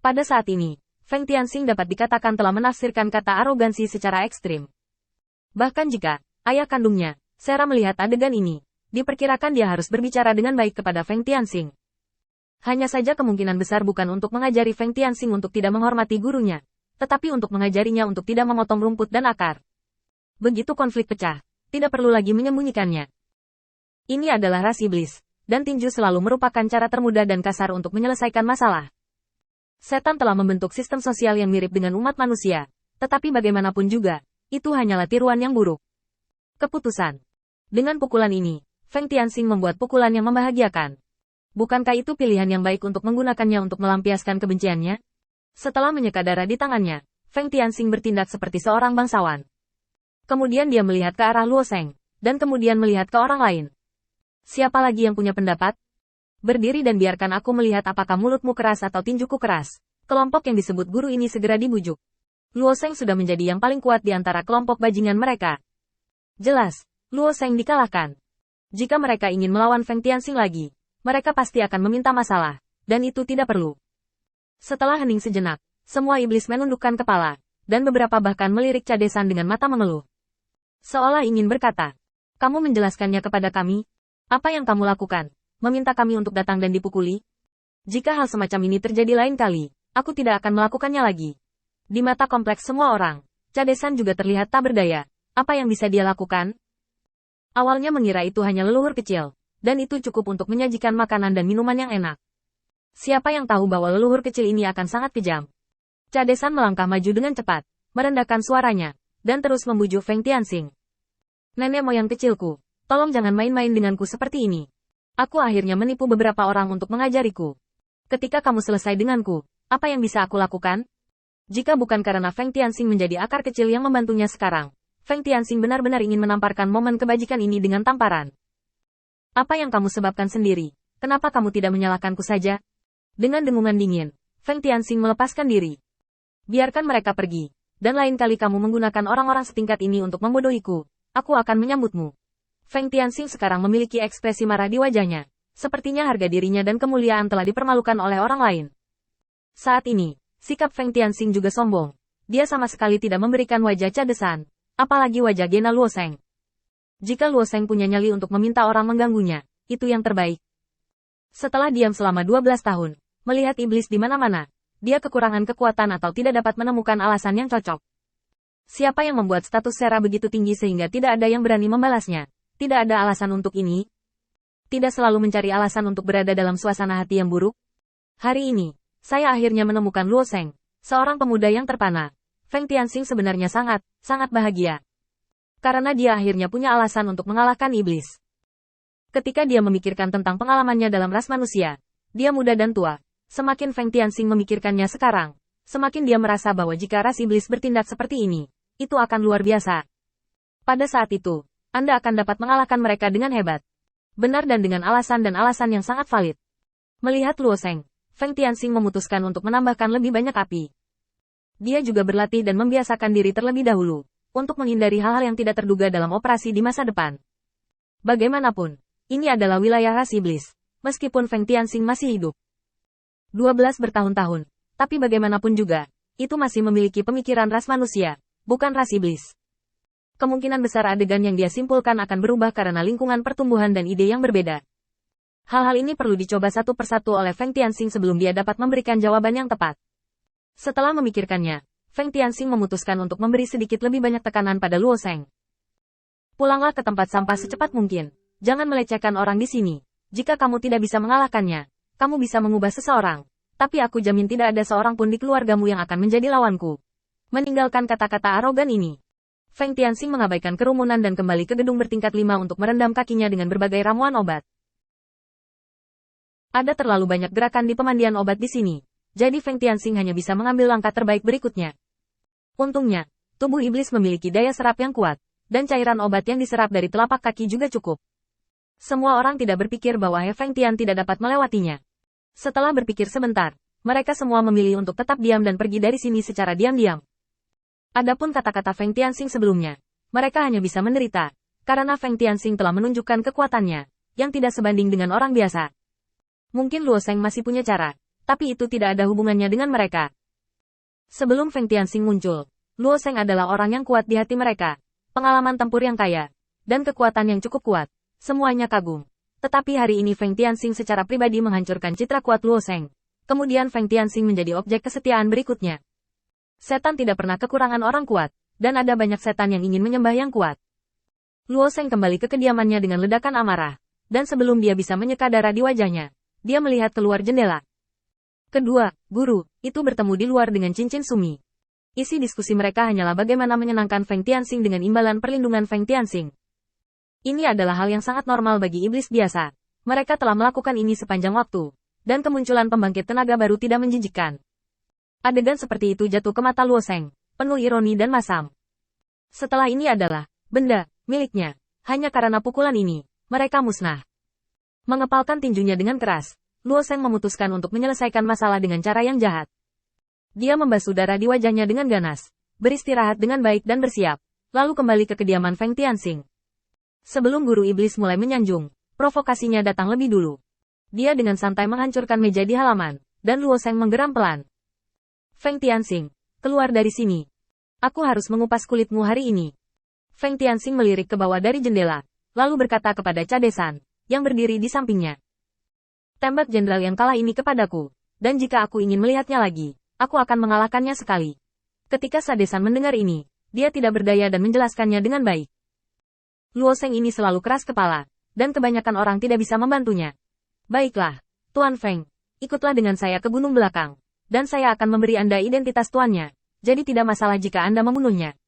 Pada saat ini, Feng Tianxing dapat dikatakan telah menafsirkan kata arogansi secara ekstrim. Bahkan jika ayah kandungnya, Sera melihat adegan ini, diperkirakan dia harus berbicara dengan baik kepada Feng Tianxing. Hanya saja kemungkinan besar bukan untuk mengajari Feng Tianxing untuk tidak menghormati gurunya, tetapi untuk mengajarinya untuk tidak memotong rumput dan akar. Begitu konflik pecah, tidak perlu lagi menyembunyikannya. Ini adalah ras iblis, dan tinju selalu merupakan cara termudah dan kasar untuk menyelesaikan masalah. Setan telah membentuk sistem sosial yang mirip dengan umat manusia, tetapi bagaimanapun juga, itu hanyalah tiruan yang buruk. Keputusan. Dengan pukulan ini, Feng Tianxing membuat pukulan yang membahagiakan. Bukankah itu pilihan yang baik untuk menggunakannya untuk melampiaskan kebenciannya? Setelah menyeka darah di tangannya, Feng Tianxing bertindak seperti seorang bangsawan. Kemudian dia melihat ke arah Luo Sheng, dan kemudian melihat ke orang lain. Siapa lagi yang punya pendapat? Berdiri dan biarkan aku melihat apakah mulutmu keras atau tinjuku keras. Kelompok yang disebut guru ini segera dibujuk. Luo Sheng sudah menjadi yang paling kuat di antara kelompok bajingan mereka. Jelas, Luo Sheng dikalahkan. Jika mereka ingin melawan Feng Tianxing lagi, mereka pasti akan meminta masalah, dan itu tidak perlu. Setelah hening sejenak, semua iblis menundukkan kepala, dan beberapa bahkan melirik Cadesan dengan mata mengeluh. Seolah ingin berkata, kamu menjelaskannya kepada kami? Apa yang kamu lakukan? Meminta kami untuk datang dan dipukuli? Jika hal semacam ini terjadi lain kali, aku tidak akan melakukannya lagi. Di mata kompleks semua orang, Cadesan juga terlihat tak berdaya. Apa yang bisa dia lakukan? Awalnya mengira itu hanya leluhur kecil, dan itu cukup untuk menyajikan makanan dan minuman yang enak. Siapa yang tahu bahwa leluhur kecil ini akan sangat kejam? Cadesan melangkah maju dengan cepat, merendahkan suaranya, dan terus membujuk Feng Tianxing. Nenek moyang kecilku, tolong jangan main-main denganku seperti ini. Aku akhirnya menipu beberapa orang untuk mengajariku. Ketika kamu selesai denganku, apa yang bisa aku lakukan? Jika bukan karena Feng Tianxing menjadi akar kecil yang membantunya sekarang, Feng Tianxing benar-benar ingin menamparkan momen kebajikan ini dengan tamparan. Apa yang kamu sebabkan sendiri? Kenapa kamu tidak menyalahkanku saja? Dengan dengungan dingin, Feng Tianxing melepaskan diri. Biarkan mereka pergi, dan lain kali kamu menggunakan orang-orang setingkat ini untuk membodohiku, aku akan menyambutmu. Feng Tianxing sekarang memiliki ekspresi marah di wajahnya. Sepertinya harga dirinya dan kemuliaan telah dipermalukan oleh orang lain. Saat ini, sikap Feng Tianxing juga sombong. Dia sama sekali tidak memberikan wajah Cadesan, apalagi wajah Gena Luo Sheng. Jika Luo Sheng punya nyali untuk meminta orang mengganggunya, itu yang terbaik. Setelah diam selama 12 tahun, melihat iblis di mana-mana, dia kekurangan kekuatan atau tidak dapat menemukan alasan yang cocok. Siapa yang membuat status Sera begitu tinggi sehingga tidak ada yang berani membalasnya? Tidak ada alasan untuk ini. Tidak selalu mencari alasan untuk berada dalam suasana hati yang buruk. Hari ini, saya akhirnya menemukan Luo Sheng, seorang pemuda yang terpana. Feng Tianxing sebenarnya sangat bahagia. Karena dia akhirnya punya alasan untuk mengalahkan iblis. Ketika dia memikirkan tentang pengalamannya dalam ras manusia, dia muda dan tua. Semakin Feng Tianxing memikirkannya sekarang, semakin dia merasa bahwa jika ras iblis bertindak seperti ini, itu akan luar biasa. Pada saat itu, Anda akan dapat mengalahkan mereka dengan hebat. Benar dan dengan alasan yang sangat valid. Melihat Luo Sheng, Feng Tianxing memutuskan untuk menambahkan lebih banyak api. Dia juga berlatih dan membiasakan diri terlebih dahulu, untuk menghindari hal-hal yang tidak terduga dalam operasi di masa depan. Bagaimanapun, ini adalah wilayah ras iblis, meskipun Feng Tianxing masih hidup. 12 bertahun-tahun, tapi bagaimanapun juga, itu masih memiliki pemikiran ras manusia, bukan ras iblis. Kemungkinan besar adegan yang dia simpulkan akan berubah karena lingkungan pertumbuhan dan ide yang berbeda. Hal-hal ini perlu dicoba satu persatu oleh Feng Tianxing sebelum dia dapat memberikan jawaban yang tepat. Setelah memikirkannya, Feng Tianxing memutuskan untuk memberi sedikit lebih banyak tekanan pada Luo Sheng. Pulanglah ke tempat sampah secepat mungkin. Jangan melecehkan orang di sini. Jika kamu tidak bisa mengalahkannya, kamu bisa mengubah seseorang. Tapi aku jamin tidak ada seorang pun di keluargamu yang akan menjadi lawanku. Meninggalkan kata-kata arogan ini, Feng Tianxing mengabaikan kerumunan dan kembali ke gedung bertingkat 5 untuk merendam kakinya dengan berbagai ramuan obat. Ada terlalu banyak gerakan di pemandian obat di sini, jadi Feng Tianxing hanya bisa mengambil langkah terbaik berikutnya. Untungnya, tubuh iblis memiliki daya serap yang kuat, dan cairan obat yang diserap dari telapak kaki juga cukup. Semua orang tidak berpikir bahwa He Feng Tian tidak dapat melewatinya. Setelah berpikir sebentar, mereka semua memilih untuk tetap diam dan pergi dari sini secara diam-diam. Adapun kata-kata Feng Tianxing sebelumnya, mereka hanya bisa menderita, karena Feng Tianxing telah menunjukkan kekuatannya, yang tidak sebanding dengan orang biasa. Mungkin Luo Sheng masih punya cara, Tapi itu tidak ada hubungannya dengan mereka. Sebelum Feng Tianxing muncul, Luo Sheng adalah orang yang kuat di hati mereka. Pengalaman tempur yang kaya, dan kekuatan yang cukup kuat. Semuanya kagum. Tetapi hari ini Feng Tianxing secara pribadi menghancurkan citra kuat Luo Sheng. Kemudian Feng Tianxing menjadi objek kesetiaan berikutnya. Setan tidak pernah kekurangan orang kuat, dan ada banyak setan yang ingin menyembah yang kuat. Luo Sheng kembali ke kediamannya dengan ledakan amarah, dan sebelum dia bisa menyeka darah di wajahnya, dia melihat keluar jendela. Kedua, guru, itu bertemu di luar dengan cincin sumi. Isi diskusi mereka hanyalah bagaimana menyenangkan Feng Tianxing dengan imbalan perlindungan Feng Tianxing. Ini adalah hal yang sangat normal bagi iblis biasa. Mereka telah melakukan ini sepanjang waktu, dan kemunculan pembangkit tenaga baru tidak menjijikkan. Adegan seperti itu jatuh ke mata Luo Sheng, penuh ironi dan masam. Setelah ini adalah benda miliknya. Hanya karena pukulan ini, mereka musnah. Mengepalkan tinjunya dengan keras, Luo Sheng memutuskan untuk menyelesaikan masalah dengan cara yang jahat. Dia membasuh darah di wajahnya dengan ganas, beristirahat dengan baik dan bersiap, lalu kembali ke kediaman Feng Tianxing. Sebelum guru iblis mulai menyanjung, provokasinya datang lebih dulu. Dia dengan santai menghancurkan meja di halaman, dan Luo Sheng menggeram pelan. Feng Tianxing, keluar dari sini. Aku harus mengupas kulitmu hari ini. Feng Tianxing melirik ke bawah dari jendela, lalu berkata kepada Cadesan, yang berdiri di sampingnya. Tembak jenderal yang kalah ini kepadaku, dan jika aku ingin melihatnya lagi, aku akan mengalahkannya sekali. Ketika Cadesan mendengar ini, dia tidak berdaya dan menjelaskannya dengan baik. Luo Sheng ini selalu keras kepala, dan kebanyakan orang tidak bisa membantunya. Baiklah, Tuan Feng, ikutlah dengan saya ke gunung belakang, dan saya akan memberi Anda identitas tuannya, jadi tidak masalah jika Anda membunuhnya.